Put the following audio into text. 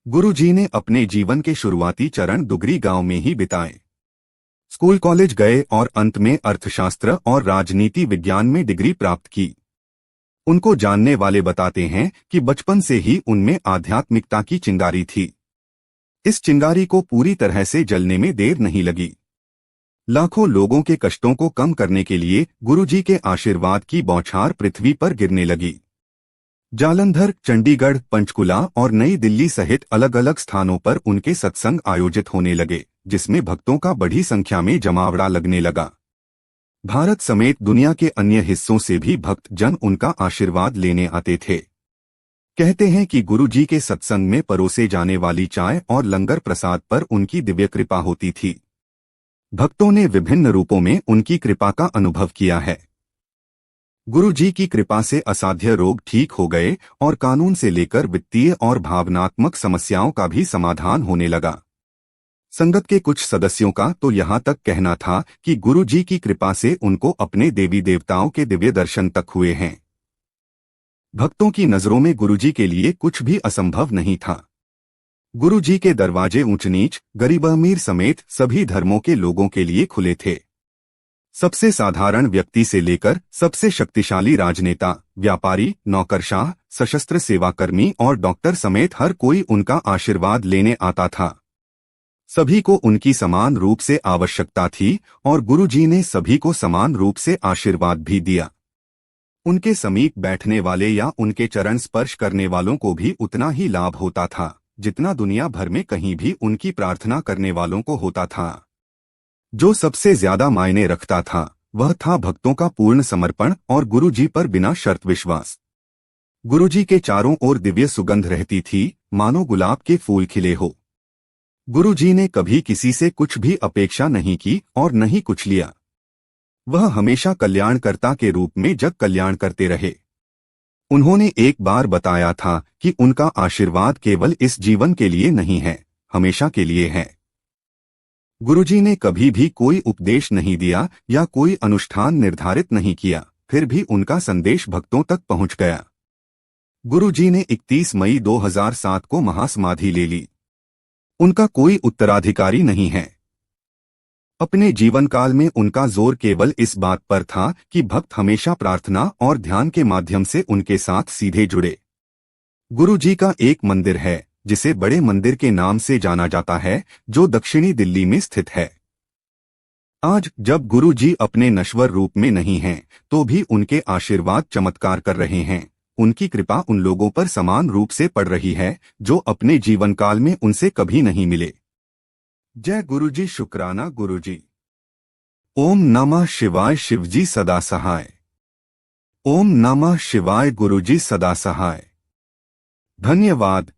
गुरुजी ने अपने जीवन के शुरुआती चरण दुगरी गांव में ही बिताए। स्कूल कॉलेज गए और अंत में अर्थशास्त्र और राजनीति विज्ञान में डिग्री प्राप्त की। उनको जानने वाले बताते हैं कि बचपन से ही उनमें आध्यात्मिकता की चिंगारी थी। इस चिंगारी को पूरी तरह से जलने में देर नहीं लगी। लाखों लोगों के कष्टों को कम करने के लिए गुरुजी के आशीर्वाद की बौछार पृथ्वी पर गिरने लगी। जालंधर, चंडीगढ़, पंचकुला और नई दिल्ली सहित अलग अलग स्थानों पर उनके सत्संग आयोजित होने लगे, जिसमें भक्तों का बड़ी संख्या में जमावड़ा लगने लगा। भारत समेत दुनिया के अन्य हिस्सों से भी भक्त जन उनका आशीर्वाद लेने आते थे। कहते हैं कि गुरुजी के सत्संग में परोसे जाने वाली चाय और लंगर प्रसाद पर उनकी दिव्य कृपा होती थी। भक्तों ने विभिन्न रूपों में उनकी कृपा का अनुभव किया है। गुरुजी की कृपा से असाध्य रोग ठीक हो गए और कानून से लेकर वित्तीय और भावनात्मक समस्याओं का भी समाधान होने लगा। संगत के कुछ सदस्यों का तो यहाँ तक कहना था कि गुरुजी की कृपा से उनको अपने देवी देवताओं के दिव्य दर्शन तक हुए हैं। भक्तों की नजरों में गुरुजी के लिए कुछ भी असंभव नहीं था। गुरुजी के दरवाजे ऊंच नीच, गरीब अमीर समेत सभी धर्मों के लोगों के लिए खुले थे। सबसे साधारण व्यक्ति से लेकर सबसे शक्तिशाली राजनेता, व्यापारी, नौकरशाह, सशस्त्र सेवाकर्मी और डॉक्टर समेत हर कोई उनका आशीर्वाद लेने आता था। सभी को उनकी समान रूप से आवश्यकता थी और गुरुजी ने सभी को समान रूप से आशीर्वाद भी दिया। उनके समीप बैठने वाले या उनके चरण स्पर्श करने वालों को भी उतना ही लाभ होता था जितना दुनिया भर में कहीं भी उनकी प्रार्थना करने वालों को होता था। जो सबसे ज्यादा मायने रखता था वह था भक्तों का पूर्ण समर्पण और गुरुजी पर बिना शर्त विश्वास। गुरुजी के चारों ओर दिव्य सुगंध रहती थी, मानो गुलाब के फूल खिले हो। गुरुजी ने कभी किसी से कुछ भी अपेक्षा नहीं की और न ही कुछ लिया। वह हमेशा कल्याणकर्ता के रूप में जग कल्याण करते रहे। उन्होंने एक बार बताया था कि उनका आशीर्वाद केवल इस जीवन के लिए नहीं है, हमेशा के लिए है। गुरुजी ने कभी भी कोई उपदेश नहीं दिया या कोई अनुष्ठान निर्धारित नहीं किया, फिर भी उनका संदेश भक्तों तक पहुंच गया। गुरुजी ने 31 मई 2007 को महासमाधि ले ली। उनका कोई उत्तराधिकारी नहीं है। अपने जीवन काल में उनका जोर केवल इस बात पर था कि भक्त हमेशा प्रार्थना और ध्यान के माध्यम से उनके साथ सीधे जुड़े। गुरुजी का एक मंदिर है जिसे बड़े मंदिर के नाम से जाना जाता है, जो दक्षिणी दिल्ली में स्थित है। आज जब गुरुजी अपने नश्वर रूप में नहीं हैं, तो भी उनके आशीर्वाद चमत्कार कर रहे हैं। उनकी कृपा उन लोगों पर समान रूप से पड़ रही है जो अपने जीवन काल में उनसे कभी नहीं मिले। जय गुरुजी, शुक्राना गुरुजी। ओम नमः शिवाय, शिवजी सदा सहाय। ओम नमः शिवाय, गुरुजी सदा सहाय। धन्यवाद।